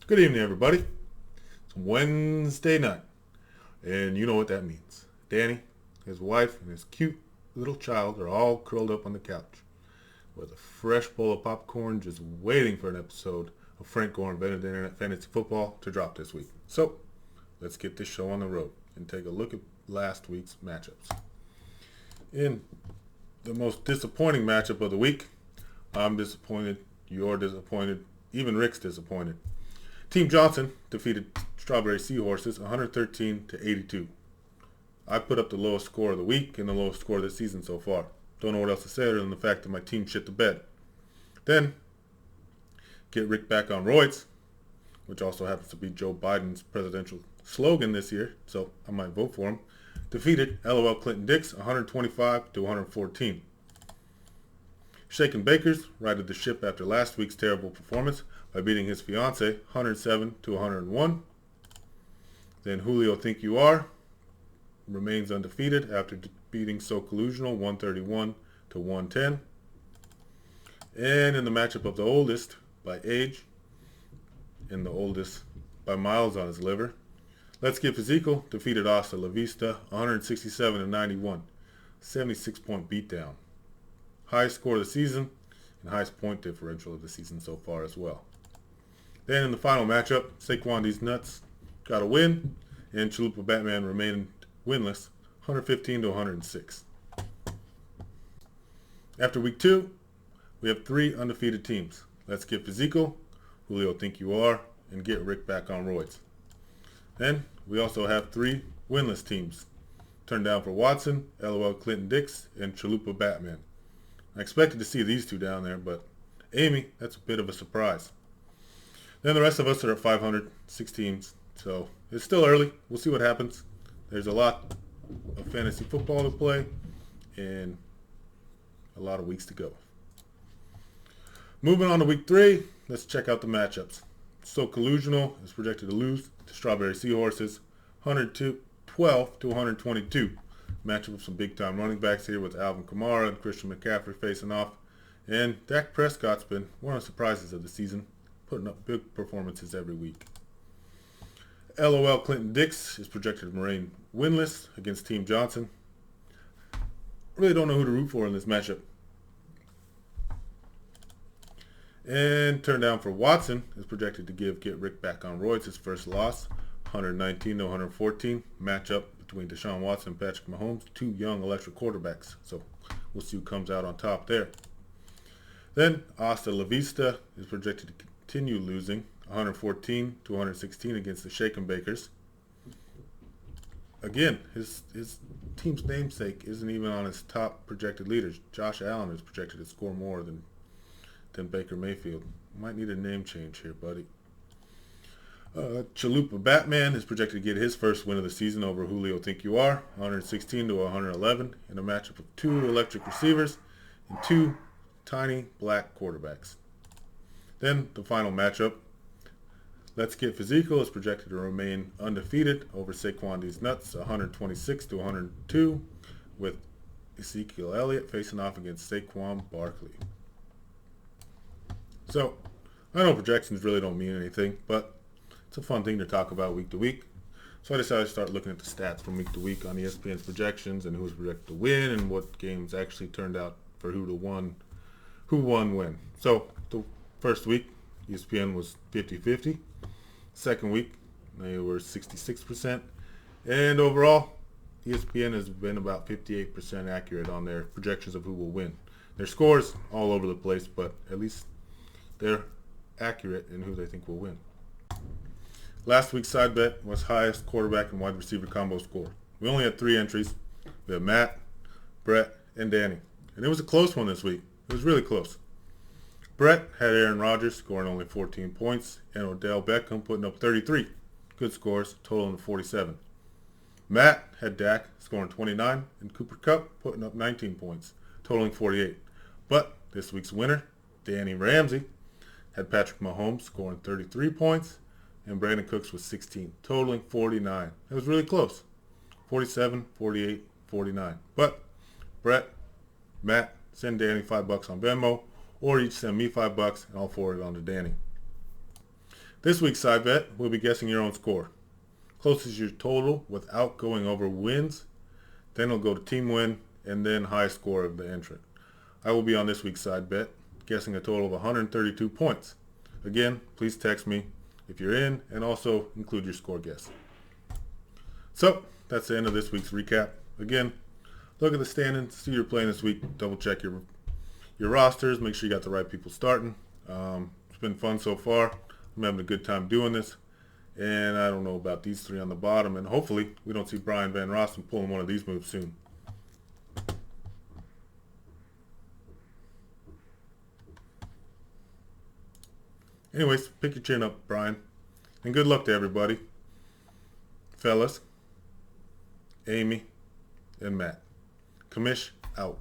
Good evening, everybody. It's Wednesday night, and you know what that means. Danny, his wife, and his cute little child are all curled up on the couch with a fresh bowl of popcorn just waiting for an episode of Frank Gore Invented Internet Fantasy Football to drop this week. So, let's get this show on the road and take a look at last week's matchups. In the most disappointing matchup of the week, I'm disappointed, you're disappointed, even Rick's disappointed. Team Johnson defeated Strawberry Seahorses 113 to 82. I put up the lowest score of the week and the lowest score of the season so far. Don't know what else to say other than the fact that my team shit the bed. Then, get Rick back on roids, which also happens to be Joe Biden's presidential slogan this year, so I might vote for him. Defeated LOL Clinton Dix 125 to 114. Shaken Bakers righted the ship after last week's terrible performance by beating his fiance 107 to 101. Then Julio Think You Are remains undefeated after beating So Collusional 131 to 110. And in the matchup of the oldest by age and the oldest by miles on his liver, Let's Get Physical defeated Hasta La Vista 167 to 91. 76-point beatdown. Highest score of the season and highest point differential of the season so far as well. Then in the final matchup, Saquon These Nuts got a win, and Chalupa Batman remained winless, 115 to 106. After week 2, we have 3 undefeated teams. Let's Get Physical, Julio Think You Are, and Get Rick Back on Roids. Then we also have 3 winless teams. Turned Down for Watson, LOL Clinton Dix, and Chalupa Batman. I expected to see these two down there, but Amy, that's a bit of a surprise. Then the rest of us are at 500, 6 teams, so it's still early. We'll see what happens. There's a lot of fantasy football to play and a lot of weeks to go. Moving on to week 3, let's check out the matchups. So Collusional is projected to lose to Strawberry Seahorses 112 to 122. Matchup of some big-time running backs here with Alvin Kamara and Christian McCaffrey facing off. And Dak Prescott's been one of the surprises of the season, putting up big performances every week. LOL Clinton Dix is projected to remain winless against Team Johnson. Really don't know who to root for in this matchup. And Turned Down for Watson is projected to give Get Rick Back on Roids his first loss, 119 to 114. Matchup between Deshaun Watson and Patrick Mahomes, 2 young electric quarterbacks. So we'll see who comes out on top there. Then Hasta La Vista is projected to continue losing 114 to 116 against the Shaken Bakers. Again, his team's namesake isn't even on his top projected leaders. Josh Allen is projected to score more than Baker Mayfield. Might need a name change here, buddy. Chalupa Batman is projected to get his first win of the season over Julio Think You Are, 116 to 111, in a matchup of 2 electric receivers and 2 tiny black quarterbacks. Then the final matchup, Let's Get Physical is projected to remain undefeated over Saquon These Nuts, 126 to 102, with Ezekiel Elliott facing off against Saquon Barkley. So, I know projections really don't mean anything, but it's a fun thing to talk about week to week. So I decided to start looking at the stats from week to week on ESPN's projections and who's projected to win and what games actually turned out for who won when. So the first week, ESPN was 50-50. Second week, they were 66%. And overall, ESPN has been about 58% accurate on their projections of who will win. Their scores all over the place, but at least they're accurate in who they think will win. Last week's side bet was highest quarterback and wide receiver combo score. We only had 3 entries. We had Matt, Brett, and Danny. And it was a close one this week. It was really close. Brett had Aaron Rodgers scoring only 14 points and Odell Beckham putting up 33. Good scores, totaling 47. Matt had Dak scoring 29 and Cooper Kupp putting up 19 points, totaling 48. But this week's winner, Danny Ramsey, had Patrick Mahomes scoring 33 points and Brandon Cooks was 16, totaling 49. It was really close. 47, 48, 49. But Brett, Matt, send Danny $5 on Venmo, or each send me $5 and I'll forward it on to Danny. This week's side bet, we'll be guessing your own score. Closest your total without going over wins. Then it'll go to team win and then high score of the entrant. I will be on this week's side bet, guessing a total of 132 points. Again, please text me if you're in and also include your score guess. So, that's the end of this week's recap. Again, look at the standings, see who you're playing this week, double check your rosters, make sure you got the right people starting. It's been fun so far. I'm having a good time doing this. And I don't know about these three on the bottom. And hopefully we don't see Brian Van Rossum pulling one of these moves soon. Anyways, pick your chin up, Brian. And good luck to everybody. Fellas, Amy, and Matt. Commish out.